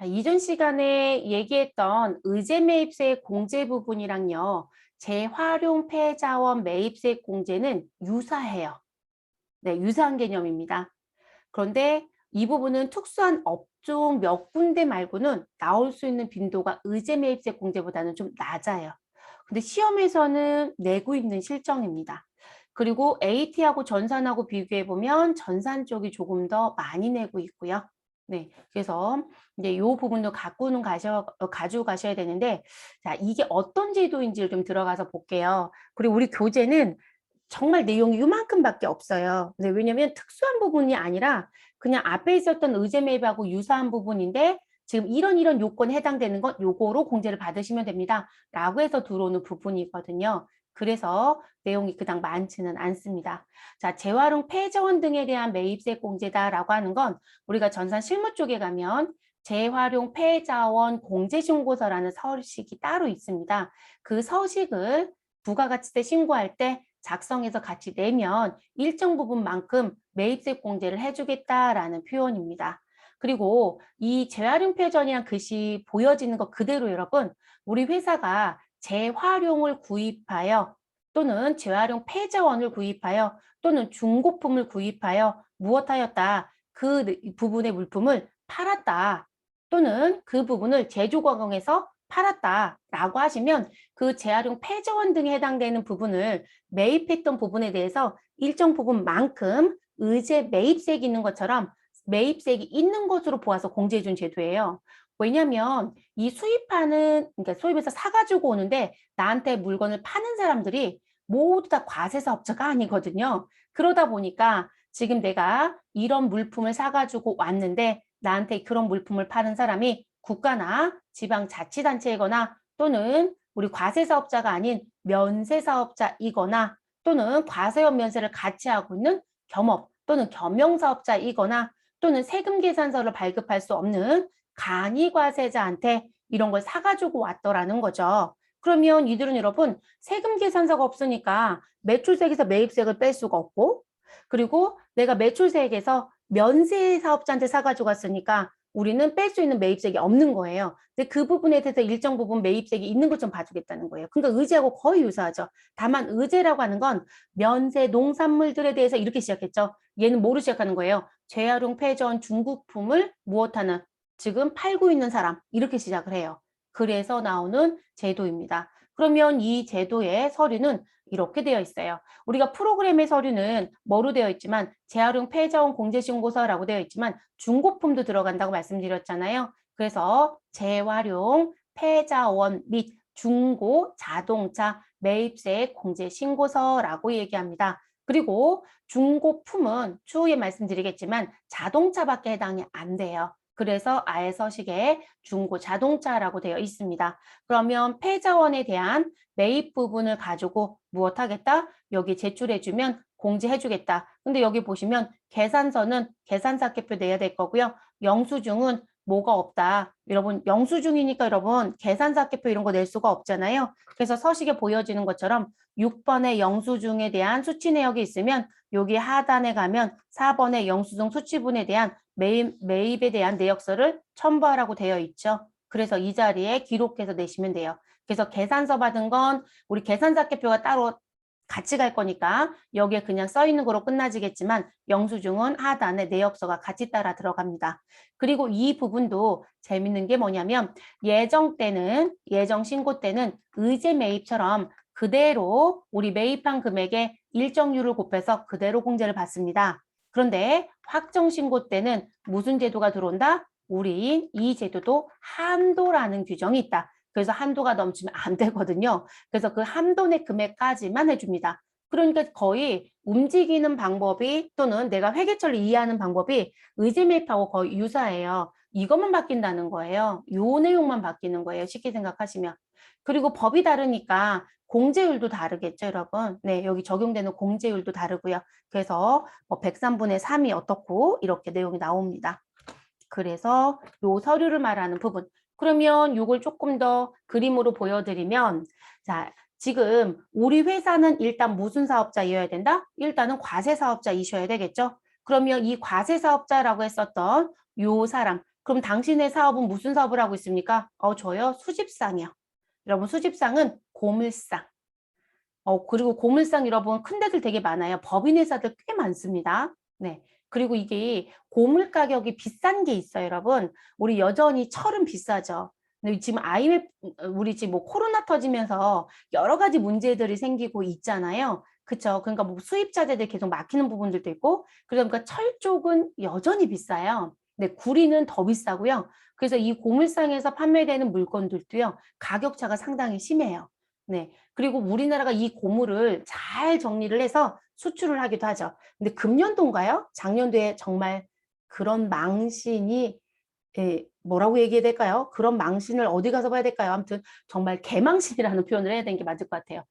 자, 이전 시간에 얘기했던 의제 매입세 공제 부분이랑요. 재활용 폐자원 매입세 공제는 유사해요. 네, 유사한 개념입니다. 그런데 이 부분은 특수한 업종 몇 군데 말고는 나올 수 있는 빈도가 의제 매입세 공제보다는 좀 낮아요. 근데 시험에서는 내고 있는 실정입니다. 그리고 AT하고 전산하고 비교해 보면 전산 쪽이 조금 더 많이 내고 있고요. 네, 그래서 이제 이 부분도 가지고 가셔야 되는데, 자, 이게 어떤 제도인지를 좀 들어가서 볼게요. 그리고 우리 교재는 정말 내용이 요만큼밖에 없어요. 네, 왜냐면 특수한 부분이 아니라 그냥 앞에 있었던 의제 매입하고 유사한 부분인데 지금 이런 요건에 해당되는 건 요거로 공제를 받으시면 됩니다. 라고 해서 들어오는 부분이거든요. 그래서 내용이 그닥 많지는 않습니다. 자, 재활용 폐자원 등에 대한 매입세 공제다라고 하는 건 우리가 전산 실무 쪽에 가면 재활용 폐자원 공제신고서라는 서식이 따로 있습니다. 그 서식을 부가가치세 신고할 때 작성해서 같이 내면 일정 부분만큼 매입세 공제를 해주겠다라는 표현입니다. 그리고 이 재활용 표전이란 글씨 보여지는 거 그대로 여러분, 우리 회사가 재활용을 구입하여 또는 재활용 폐자원을 구입하여 또는 중고품을 구입하여 무엇하였다. 그 부분의 물품을 팔았다. 또는 그 부분을 제조가공해서 팔았다라고 하시면 그 재활용 폐자원 등에 해당되는 부분을 매입했던 부분에 대해서 일정 부분만큼 의제 매입세액이 있는 것처럼 매입세액이 있는 것으로 보아서 공제해 준 제도예요. 왜냐하면 이 수입하는, 그러니까 수입해서 사가지고 오는데 나한테 물건을 파는 사람들이 모두 다 과세사업자가 아니거든요. 그러다 보니까 지금 내가 이런 물품을 사가지고 왔는데 나한테 그런 물품을 파는 사람이 국가나 지방자치단체이거나 또는 우리 과세사업자가 아닌 면세사업자이거나 또는 과세원 면세를 같이 하고 있는 겸업 또는 겸용사업자이거나 또는 세금계산서를 발급할 수 없는 간이과세자한테 이런 걸 사가지고 왔더라는 거죠. 그러면 이들은 여러분 세금계산서가 없으니까 매출세액에서 매입세액을 뺄 수가 없고 그리고 내가 매출세액에서 면세사업자한테 사가지고 왔으니까 우리는 뺄 수 있는 매입세액이 없는 거예요. 근데 그 부분에 대해서 일정 부분 매입세액이 있는 것 좀 봐주겠다는 거예요. 그러니까 의제하고 거의 유사하죠. 다만 의제라고 하는 건 면세 농산물들에 대해서 이렇게 시작했죠. 얘는 뭐로 시작하는 거예요? 재활용 폐전 중국품을 무엇하는 지금 팔고 있는 사람 이렇게 시작을 해요. 그래서 나오는 제도입니다. 그러면 이 제도의 서류는 이렇게 되어 있어요. 우리가 프로그램의 서류는 뭐로 되어 있지만 재활용 폐자원 공제신고서라고 되어 있지만 중고품도 들어간다고 말씀드렸잖아요. 그래서 재활용 폐자원 및 중고 자동차 매입세 공제신고서라고 얘기합니다. 그리고 중고품은 추후에 말씀드리겠지만 자동차밖에 해당이 안 돼요. 그래서 아예 서식에 중고 자동차라고 되어 있습니다. 그러면 폐자원에 대한 매입 부분을 가지고 무엇하겠다? 여기 제출해주면 공제해주겠다. 근데 여기 보시면 계산서는 계산사개표 내야 될 거고요. 영수증은 뭐가 없다. 여러분 영수증이니까 여러분 계산사개표 이런 거 낼 수가 없잖아요. 그래서 서식에 보여지는 것처럼 6번의 영수증에 대한 수치 내역이 있으면 여기 하단에 가면 4번의 영수증 수치분에 대한 매입에 대한 내역서를 첨부하라고 되어 있죠. 그래서 이 자리에 기록해서 내시면 돼요. 그래서 계산서 받은 건 우리 계산사개표가 따로 같이 갈 거니까 여기에 그냥 써 있는 거로 끝나지겠지만 영수증은 하단에 내역서가 같이 따라 들어갑니다. 그리고 이 부분도 재밌는 게 뭐냐면 예정 신고 때는 의제 매입처럼 그대로 우리 매입한 금액에 일정률을 곱해서 그대로 공제를 받습니다. 그런데 확정 신고 때는 무슨 제도가 들어온다? 우리 이 제도도 한도라는 규정이 있다. 그래서 한도가 넘치면 안 되거든요. 그래서 그 한도 내 금액까지만 해줍니다. 그러니까 거의 움직이는 방법이 또는 내가 회계처리 이해하는 방법이 의제 매입하고 거의 유사해요. 이것만 바뀐다는 거예요. 요 내용만 바뀌는 거예요. 쉽게 생각하시면. 그리고 법이 다르니까 공제율도 다르겠죠, 여러분. 네, 여기 적용되는 공제율도 다르고요. 그래서 뭐 103분의 3이 어떻고 이렇게 내용이 나옵니다. 그래서 요 서류를 말하는 부분. 그러면 요걸 조금 더 그림으로 보여드리면 자, 지금 우리 회사는 일단 무슨 사업자이어야 된다? 일단은 과세사업자이셔야 되겠죠? 그러면 이 과세사업자라고 했었던 요 사람, 그럼 당신의 사업은 무슨 사업을 하고 있습니까? 저요? 수집상이요. 여러분, 수집상은 고물상. 그리고 고물상 여러분 큰 데들 되게 많아요. 법인 회사들 꽤 많습니다. 네. 그리고 이게 고물 가격이 비싼 게 있어요, 여러분. 우리 여전히 철은 비싸죠. 근데 지금 IMF, 우리 지금 뭐 코로나 터지면서 여러 가지 문제들이 생기고 있잖아요. 그쵸? 그러니까 뭐 수입자재들 계속 막히는 부분들도 있고, 그러니까 철 쪽은 여전히 비싸요. 네, 구리는 더 비싸고요. 그래서 이 고물상에서 판매되는 물건들도요, 가격 차가 상당히 심해요. 네. 그리고 우리나라가 이 고물을 잘 정리를 해서 수출을 하기도 하죠. 근데 금년도인가요? 작년도에 정말 그런 망신이 뭐라고 얘기해야 될까요? 그런 망신을 어디 가서 봐야 될까요? 아무튼 정말 개망신이라는 표현을 해야 되는 게 맞을 것 같아요.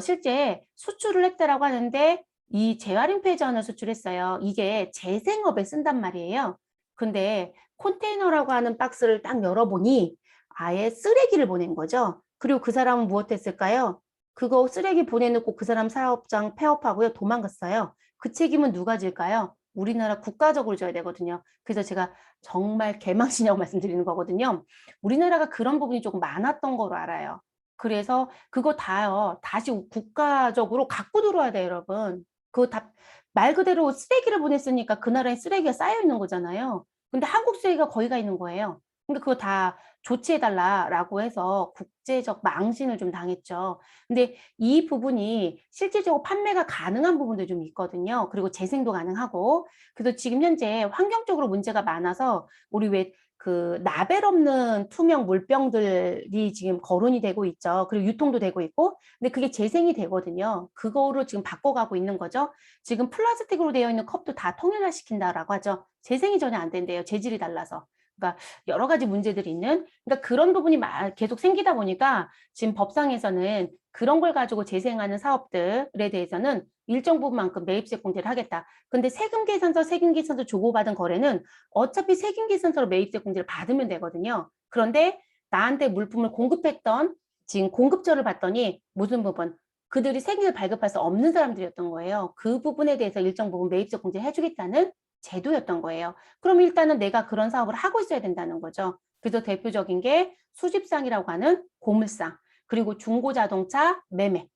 실제 수출을 했다라고 하는데 이 재활용 폐전을 수출했어요. 이게 재생업에 쓴단 말이에요. 근데 컨테이너라고 하는 박스를 딱 열어보니 아예 쓰레기를 보낸 거죠. 그리고 그 사람은 무엇했을까요? 그거 쓰레기 보내놓고 그 사람 사업장 폐업하고요. 도망갔어요. 그 책임은 누가 질까요? 우리나라 국가적으로 져야 되거든요. 그래서 제가 정말 개망신이라고 말씀드리는 거거든요. 우리나라가 그런 부분이 조금 많았던 거로 알아요. 그래서 그거 다요. 다시 국가적으로 갖고 들어와야 돼요, 여러분. 그거 다 말 그대로 쓰레기를 보냈으니까 그 나라에 쓰레기가 쌓여 있는 거잖아요. 근데 한국 쓰레기가 거기가 있는 거예요. 근데 그거 다 조치해달라라고 해서 국제적 망신을 좀 당했죠. 근데 이 부분이 실질적으로 판매가 가능한 부분도 좀 있거든요. 그리고 재생도 가능하고. 그래서 지금 현재 환경적으로 문제가 많아서 우리 왜 그 라벨 없는 투명 물병들이 지금 거론이 되고 있죠. 그리고 유통도 되고 있고. 근데 그게 재생이 되거든요. 그거로 지금 바꿔가고 있는 거죠. 지금 플라스틱으로 되어 있는 컵도 다 통일화시킨다라고 하죠. 재생이 전혀 안 된대요. 재질이 달라서. 그러니까 여러 가지 문제들이 있는, 그러니까 그런 부분이 계속 생기다 보니까 지금 법상에서는 그런 걸 가지고 재생하는 사업들에 대해서는 일정 부분만큼 매입세 공제를 하겠다. 근데 세금계산서 주고받은 거래는 어차피 세금계산서로 매입세 공제를 받으면 되거든요. 그런데 나한테 물품을 공급했던 지금 공급처를 봤더니 무슨 부분? 그들이 세금을 발급할 수 없는 사람들이었던 거예요. 그 부분에 대해서 일정 부분 매입세 공제 해주겠다는 제도였던 거예요. 그럼 일단은 내가 그런 사업을 하고 있어야 된다는 거죠. 그래서 대표적인 게 수집상이라고 하는 고물상, 그리고 중고자동차 매매.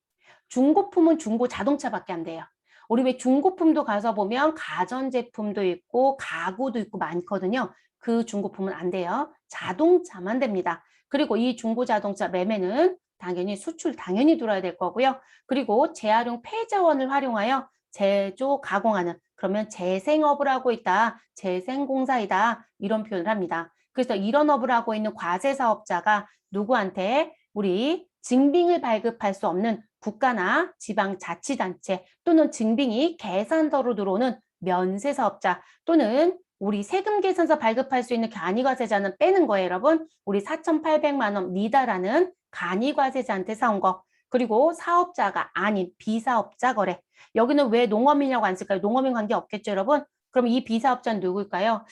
중고품은 중고자동차밖에 안 돼요. 우리 왜 중고품도 가서 보면 가전제품도 있고 가구도 있고 많거든요. 그 중고품은 안 돼요. 자동차만 됩니다. 그리고 이 중고자동차 매매는 당연히 수출 당연히 들어야 될 거고요. 그리고 재활용 폐자원을 활용하여 제조, 가공하는, 그러면 재생업을 하고 있다, 재생공사이다, 이런 표현을 합니다. 그래서 이런 업을 하고 있는 과세사업자가 누구한테? 우리 증빙을 발급할 수 없는 국가나 지방자치단체 또는 증빙이 계산서로 들어오는 면세사업자 또는 우리 세금계산서 발급할 수 있는 간이과세자는 빼는 거예요, 여러분. 우리 4,800만 원 미달하는 간이과세자한테 사온 거. 그리고 사업자가 아닌 비사업자 거래. 여기는 왜 농어민이라고 안 쓸까요? 농어민 관계 없겠죠, 여러분? 그럼 이 비사업자는 누구일까요?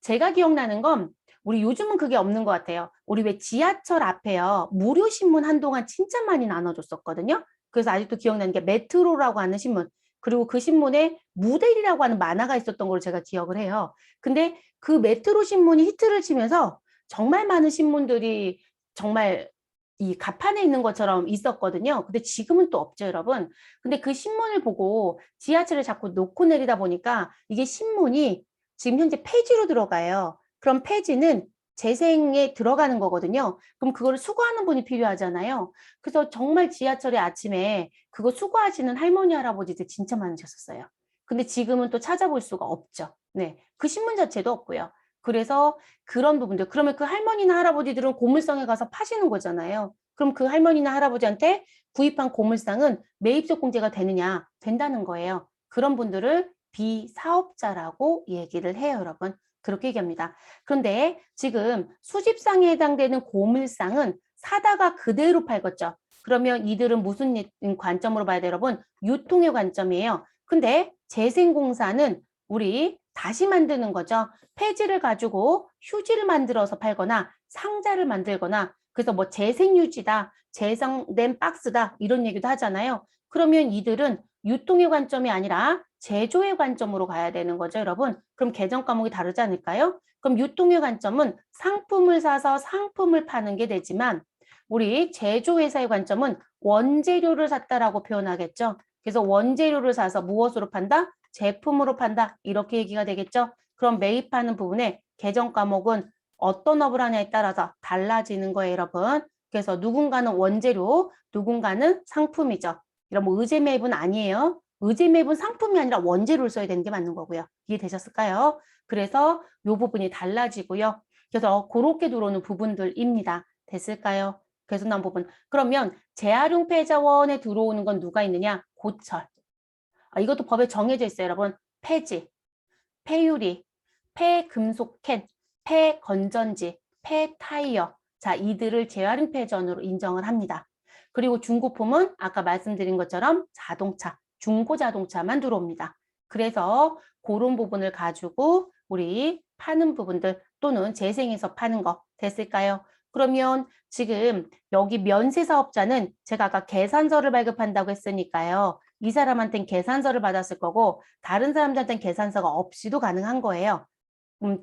제가 기억나는 건 우리 요즘은 그게 없는 것 같아요. 우리 왜 지하철 앞에요. 무료 신문 한동안 진짜 많이 나눠줬었거든요. 그래서 아직도 기억나는 게 메트로라고 하는 신문. 그리고 그 신문에 무대리라고 하는 만화가 있었던 걸 제가 기억을 해요. 근데 그 메트로 신문이 히트를 치면서 정말 많은 신문들이 정말 이 가판에 있는 것처럼 있었거든요. 근데 지금은 또 없죠, 여러분. 근데 그 신문을 보고 지하철을 자꾸 놓고 내리다 보니까 이게 신문이 지금 현재 폐지로 들어가요. 그럼 폐지는 재생에 들어가는 거거든요. 그럼 그걸 수거하는 분이 필요하잖아요. 그래서 정말 지하철에 아침에 그거 수거하시는 할머니, 할아버지들 진짜 많으셨었어요. 근데 지금은 또 찾아볼 수가 없죠. 네. 그 신문 자체도 없고요. 그래서 그런 부분들, 그러면 그 할머니나 할아버지들은 고물상에 가서 파시는 거잖아요. 그럼 그 할머니나 할아버지한테 구입한 고물상은 매입세 공제가 되느냐? 된다는 거예요. 그런 분들을 비사업자라고 얘기를 해요, 여러분. 그렇게 얘기합니다. 그런데 지금 수집상에 해당되는 고물상은 사다가 그대로 팔겠죠. 그러면 이들은 무슨 관점으로 봐야 돼요, 여러분? 유통의 관점이에요. 근데 재생공사는 우리 다시 만드는 거죠. 폐지를 가지고 휴지를 만들어서 팔거나 상자를 만들거나, 그래서 뭐 재생유지다, 재생된 박스다, 이런 얘기도 하잖아요. 그러면 이들은 유통의 관점이 아니라 제조의 관점으로 가야 되는 거죠, 여러분. 그럼 개정 과목이 다르지 않을까요? 그럼 유통의 관점은 상품을 사서 상품을 파는 게 되지만 우리 제조회사의 관점은 원재료를 샀다라고 표현하겠죠. 그래서 원재료를 사서 무엇으로 판다? 제품으로 판다. 이렇게 얘기가 되겠죠. 그럼 매입하는 부분에 개정 과목은 어떤 업을 하냐에 따라서 달라지는 거예요, 여러분. 그래서 누군가는 원재료, 누군가는 상품이죠. 이런 뭐 의제 매입은 아니에요. 의제 매입은 상품이 아니라 원재료를 써야 되는 게 맞는 거고요. 이해되셨을까요? 그래서 이 부분이 달라지고요. 그래서 그렇게 들어오는 부분들입니다. 됐을까요? 그래서 나온 부분. 그러면 재활용 폐자원에 들어오는 건 누가 있느냐? 고철. 이것도 법에 정해져 있어요, 여러분. 폐지, 폐유리, 폐금속캔, 폐건전지, 폐타이어. 자, 이들을 재활용 폐전으로 인정을 합니다. 그리고 중고품은 아까 말씀드린 것처럼 자동차, 중고자동차만 들어옵니다. 그래서 그런 부분을 가지고 우리 파는 부분들 또는 재생해서 파는 거 됐을까요? 그러면 지금 여기 면세사업자는 제가 아까 계산서를 발급한다고 했으니까요. 이 사람한테는 계산서를 받았을 거고 다른 사람들한테는 계산서가 없이도 가능한 거예요.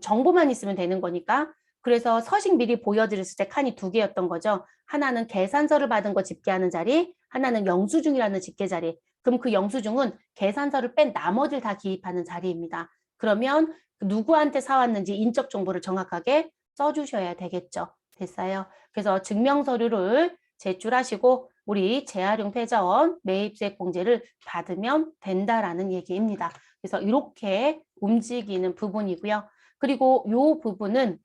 정보만 있으면 되는 거니까. 그래서 서식 미리 보여드렸을 때 칸이 두 개였던 거죠. 하나는 계산서를 받은 거 집계하는 자리, 하나는 영수증이라는 집계 자리. 그럼 그 영수증은 계산서를 뺀 나머지를 다 기입하는 자리입니다. 그러면 누구한테 사왔는지 인적 정보를 정확하게 써주셔야 되겠죠. 됐어요. 그래서 증명서류를 제출하시고 우리 재활용 폐자원 매입세 공제를 받으면 된다라는 얘기입니다. 그래서 이렇게 움직이는 부분이고요. 그리고 요 부분은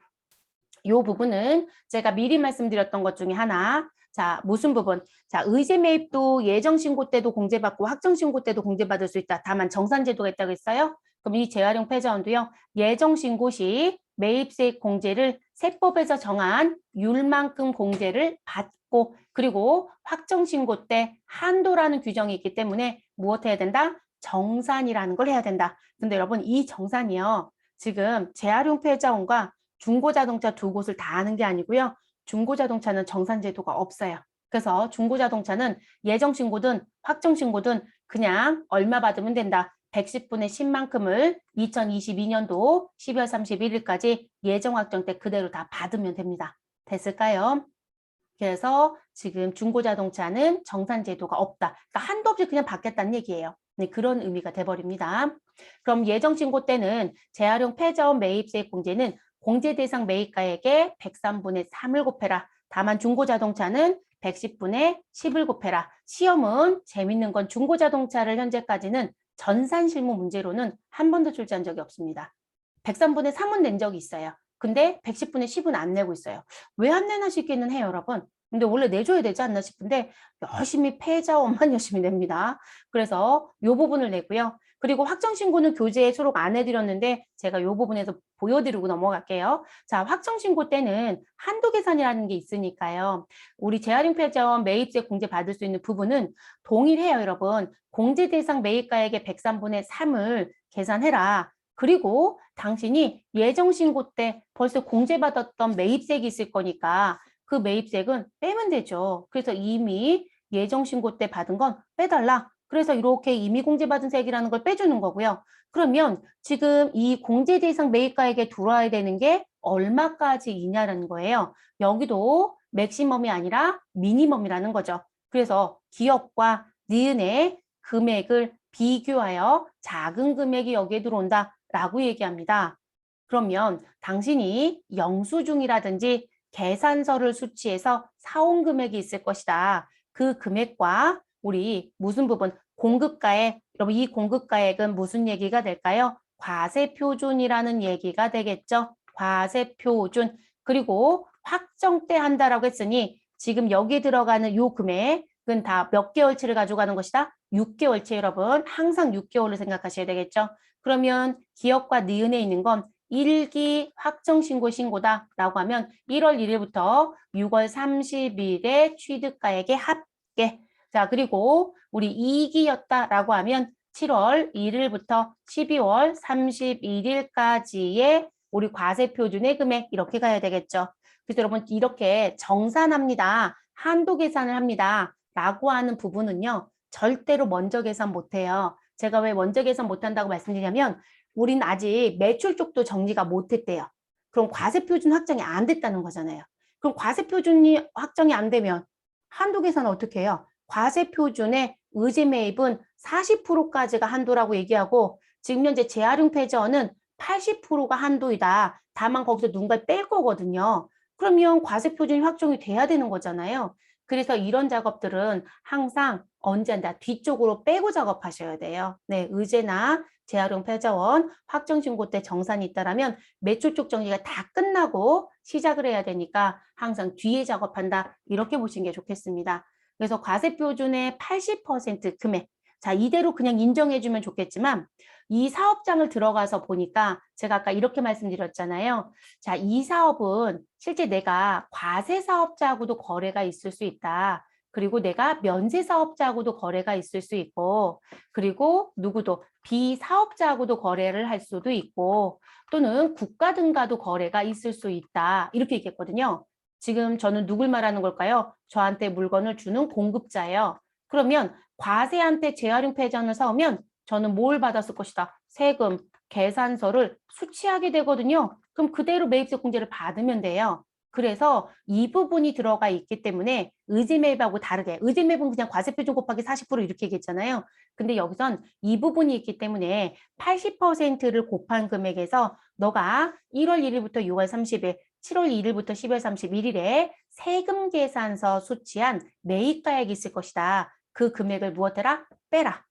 제가 미리 말씀드렸던 것 중에 하나. 자, 무슨 부분? 자, 의제 매입도 예정 신고 때도 공제받고 확정 신고 때도 공제받을 수 있다. 다만 정산 제도가 있다고 했어요. 그럼 이 재활용 폐자원도요. 예정 신고 시 매입세 공제를 세법에서 정한 율만큼 공제를 받고 그리고 확정 신고 때 한도라는 규정이 있기 때문에 무엇 해야 된다? 정산이라는 걸 해야 된다. 근데 여러분 이 정산이요. 지금 재활용 폐자원과 중고자동차 두 곳을 다 하는 게 아니고요. 중고자동차는 정산제도가 없어요. 그래서 중고자동차는 예정신고든 확정신고든 그냥 얼마 받으면 된다. 110분의 10만큼을 2022년도 12월 31일까지 예정 확정 때 그대로 다 받으면 됩니다. 됐을까요? 그래서 지금 중고자동차는 정산제도가 없다. 그러니까 한도 없이 그냥 받겠다는 얘기예요. 네, 그런 의미가 돼버립니다. 그럼 예정신고 때는 재활용 폐자원 매입세 공제는 공제 대상 매입가액의 103분의 3을 곱해라. 다만 중고자동차는 110분의 10을 곱해라. 시험은 재밌는 건 중고자동차를 현재까지는 전산 실무 문제로는 한 번도 출제한 적이 없습니다. 103분의 3은 낸 적이 있어요. 근데 110분의 10은 안 내고 있어요. 왜 안 내나 싶기는 해요, 여러분. 근데 원래 내줘야 되지 않나 싶은데 열심히 폐자원만 열심히 냅니다. 그래서 이 부분을 내고요. 그리고 확정신고는 교재에 수록 안 해드렸는데 제가 이 부분에서 보여드리고 넘어갈게요. 자, 확정신고 때는 한도 계산이라는 게 있으니까요. 우리 재활용 폐자원 매입세 공제 받을 수 있는 부분은 동일해요, 여러분. 공제 대상 매입가액의 103분의 3을 계산해라. 그리고 당신이 예정신고 때 벌써 공제받았던 매입세액이 있을 거니까 그 매입세액은 빼면 되죠. 그래서 이미 예정신고 때 받은 건 빼달라. 그래서 이렇게 이미 공제받은 세액이라는 걸 빼주는 거고요. 그러면 지금 이 공제 대상 매입가액에 들어와야 되는 게 얼마까지이냐라는 거예요. 여기도 맥시멈이 아니라 미니멈이라는 거죠. 그래서 기업과 니은의 금액을 비교하여 작은 금액이 여기에 들어온다라고 얘기합니다. 그러면 당신이 영수증이라든지 계산서를 수취해서 사온 금액이 있을 것이다. 그 금액과 우리 무슨 부분 공급가액, 여러분 이 공급가액은 무슨 얘기가 될까요? 과세표준이라는 얘기가 되겠죠. 과세표준. 그리고 확정 때 한다라고 했으니 지금 여기에 들어가는 요 금액은 다 몇 개월치를 가져가는 것이다? 6개월치 여러분. 항상 6개월로 생각하셔야 되겠죠. 그러면 기업과 니은에 있는 건 1기 확정신고 신고다라고 하면 1월 1일부터 6월 30일에 취득가액의 합계. 자, 그리고 우리 2기였다라고 하면 7월 1일부터 12월 31일까지의 우리 과세표준의 금액 이렇게 가야 되겠죠. 그래서 여러분 이렇게 정산합니다. 한도 계산을 합니다. 라고 하는 부분은요. 절대로 먼저 계산 못해요. 제가 왜 먼저 계산 못한다고 말씀드리냐면 우린 아직 매출 쪽도 정리가 못했대요. 그럼 과세표준 확정이 안 됐다는 거잖아요. 그럼 과세표준이 확정이 안 되면 한도 계산 어떻게 해요? 과세표준의 의제 매입은 40%까지가 한도라고 얘기하고 지금 현재 재활용 폐저는 80%가 한도이다. 다만 거기서 누군가 뺄 거거든요. 그러면 과세표준이 확정이 돼야 되는 거잖아요. 그래서 이런 작업들은 항상 언제나 뒤쪽으로 빼고 작업하셔야 돼요. 네, 의제나 재활용 폐자원 확정신고 때 정산이 있다라면 매출 쪽 정리가 다 끝나고 시작을 해야 되니까 항상 뒤에 작업한다. 이렇게 보시는 게 좋겠습니다. 그래서 과세표준의 80% 금액. 자, 이대로 그냥 인정해주면 좋겠지만 이 사업장을 들어가서 보니까 제가 아까 이렇게 말씀드렸잖아요. 자, 이 사업은 실제 내가 과세 사업자하고도 거래가 있을 수 있다. 그리고 내가 면세 사업자하고도 거래가 있을 수 있고, 그리고 누구도 비사업자하고도 거래를 할 수도 있고, 또는 국가 등과도 거래가 있을 수 있다. 이렇게 얘기했거든요. 지금 저는 누굴 말하는 걸까요? 저한테 물건을 주는 공급자예요. 그러면 과세한테 재활용 폐전을 사오면 저는 뭘 받았을 것이다. 세금, 계산서를 수취하게 되거든요. 그럼 그대로 매입세 공제를 받으면 돼요. 그래서 이 부분이 들어가 있기 때문에 의제 매입하고 다르게 의제 매입은 그냥 과세표준 곱하기 40% 이렇게 얘기했잖아요. 근데 여기선 이 부분이 있기 때문에 80%를 곱한 금액에서 너가 1월 1일부터 6월 30일, 7월 1일부터 10월 31일에 세금 계산서 수취한 매입가액이 있을 것이다. 그 금액을 무엇해라? 빼라.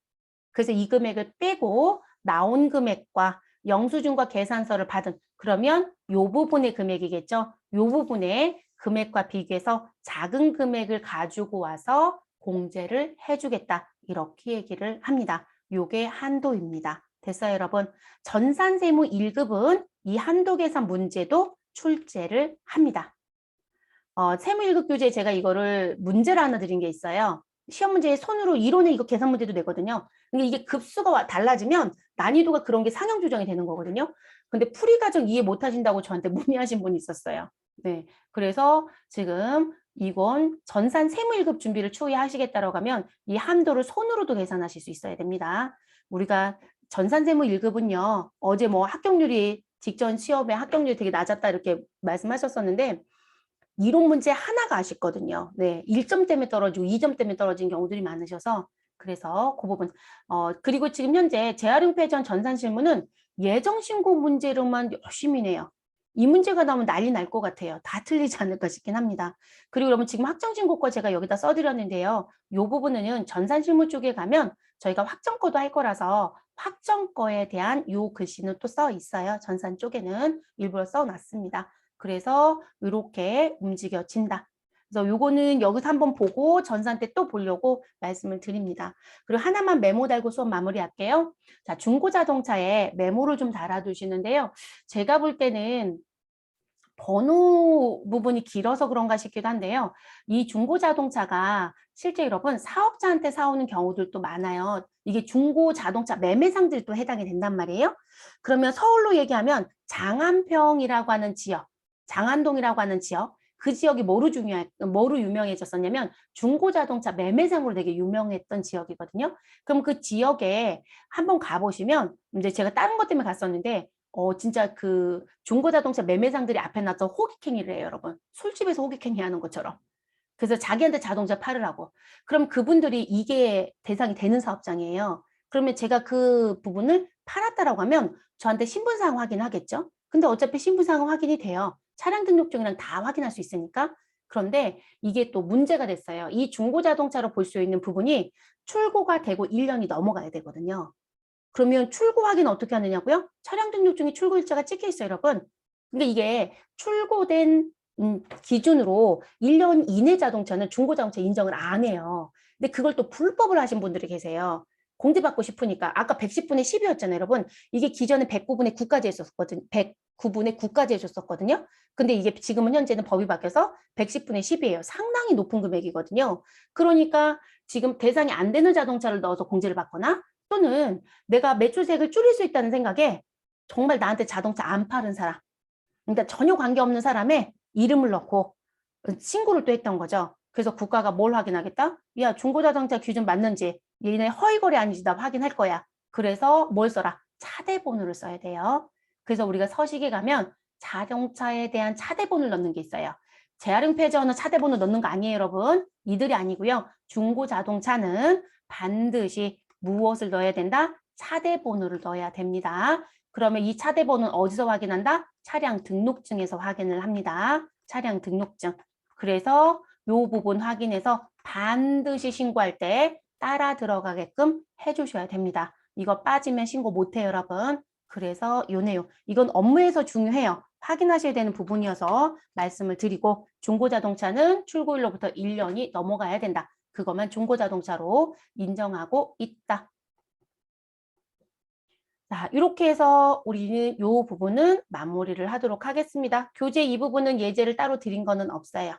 그래서 이 금액을 빼고 나온 금액과 영수증과 계산서를 받은 그러면 요 부분의 금액이겠죠. 요 부분의 금액과 비교해서 작은 금액을 가지고 와서 공제를 해주겠다. 이렇게 얘기를 합니다. 요게 한도입니다. 됐어요, 여러분? 전산세무 1급은 이 한도 계산 문제도 출제를 합니다. 세무 1급 교재에 제가 이거를 문제를 하나 드린 게 있어요. 시험 문제에 손으로 이론에 이거 계산 문제도 내거든요. 근데 이게 급수가 달라지면 난이도가 그런 게 상향 조정이 되는 거거든요. 근데 풀이 과정 이해 못 하신다고 저한테 문의하신 분이 있었어요. 네. 그래서 지금 이건 전산 세무 1급 준비를 추후에 하시겠다라고 하면 이 한도를 손으로도 계산하실 수 있어야 됩니다. 우리가 전산 세무 1급은요. 어제 뭐 합격률이 직전 시험에 합격률이 되게 낮았다 이렇게 말씀하셨었는데 이론 문제 하나가 아쉽거든요. 네, 1점 때문에 떨어지고 2점 때문에 떨어진 경우들이 많으셔서 그래서 그 부분. 그리고 지금 현재 재활용 폐전 전산 실무는 예정 신고 문제로만 열심히 내요. 이 문제가 나오면 난리 날 것 같아요. 다 틀리지 않을까 싶긴 합니다. 그리고 여러분 지금 확정신고거 제가 여기다 써드렸는데요. 이 부분은 전산 실무 쪽에 가면 저희가 확정거도 할 거라서 확정거에 대한 이 글씨는 또 써 있어요. 전산 쪽에는 일부러 써놨습니다. 그래서 이렇게 움직여진다. 그래서 요거는 여기서 한번 보고 전산 때 또 보려고 말씀을 드립니다. 그리고 하나만 메모 달고 수업 마무리할게요. 자, 중고자동차에 메모를 좀 달아두시는데요. 제가 볼 때는 번호 부분이 길어서 그런가 싶기도 한데요. 이 중고자동차가 실제 여러분 사업자한테 사오는 경우들도 많아요. 이게 중고자동차 매매상들도 해당이 된단 말이에요. 그러면 서울로 얘기하면 장안평이라고 하는 지역, 장안동이라고 하는 지역, 그 지역이 뭐로 유명해졌었냐면 중고자동차 매매상으로 되게 유명했던 지역이거든요. 그럼 그 지역에 한번 가보시면 이제 제가 다른 것 때문에 갔었는데 진짜 그 중고자동차 매매상들이 앞에 나서 호객행위를 해요, 여러분. 술집에서 호객행위 하는 것처럼. 그래서 자기한테 자동차 팔으라고. 그럼 그분들이 이게 대상이 되는 사업장이에요. 그러면 제가 그 부분을 팔았다라고 하면 저한테 신분사항 확인하겠죠? 근데 어차피 신분사항 확인이 돼요. 차량 등록증이랑 다 확인할 수 있으니까. 그런데 이게 또 문제가 됐어요. 이 중고자동차로 볼 수 있는 부분이 출고가 되고 1년이 넘어가야 되거든요. 그러면 출고 확인 어떻게 하느냐고요? 차량 등록증에 출고 일자가 찍혀 있어요, 여러분. 근데 이게 출고된 기준으로 1년 이내 자동차는 중고자동차 인정을 안 해요. 근데 그걸 또 불법을 하신 분들이 계세요. 공제받고 싶으니까. 아까 110분의 10이었잖아요, 여러분. 이게 기존에 109분의 9까지 했었거든요. 109분의 9까지 해줬었거든요. 근데 이게 지금은 현재는 법이 바뀌어서 110분의 10이에요. 상당히 높은 금액이거든요. 그러니까 지금 대상이 안 되는 자동차를 넣어서 공제를 받거나 또는 내가 매출세액을 줄일 수 있다는 생각에 정말 나한테 자동차 안 파는 사람, 그러니까 전혀 관계없는 사람의 이름을 넣고 신고를 또 했던 거죠. 그래서 국가가 뭘 확인하겠다? 야, 중고자동차 기준 맞는지 얘네 허위거래 아닌지 나 확인할 거야. 그래서 뭘 써라? 차대번호를 써야 돼요. 그래서 우리가 서식에 가면 자동차에 대한 차대번호를 넣는 게 있어요. 재활용 폐자원은 차대번호 넣는 거 아니에요, 여러분. 이들이 아니고요. 중고자동차는 반드시 무엇을 넣어야 된다? 차대번호를 넣어야 됩니다. 그러면 이 차대번호는 어디서 확인한다? 차량 등록증에서 확인을 합니다. 차량 등록증. 그래서 이 부분 확인해서 반드시 신고할 때 따라 들어가게끔 해주셔야 됩니다. 이거 빠지면 신고 못해요, 여러분. 그래서 요 내용, 이건 업무에서 중요해요. 확인하셔야 되는 부분이어서 말씀을 드리고 중고자동차는 출고일로부터 1년이 넘어가야 된다. 그것만 중고자동차로 인정하고 있다. 자, 이렇게 해서 우리는 이 부분은 마무리를 하도록 하겠습니다. 교재 이 부분은 예제를 따로 드린 거는 없어요.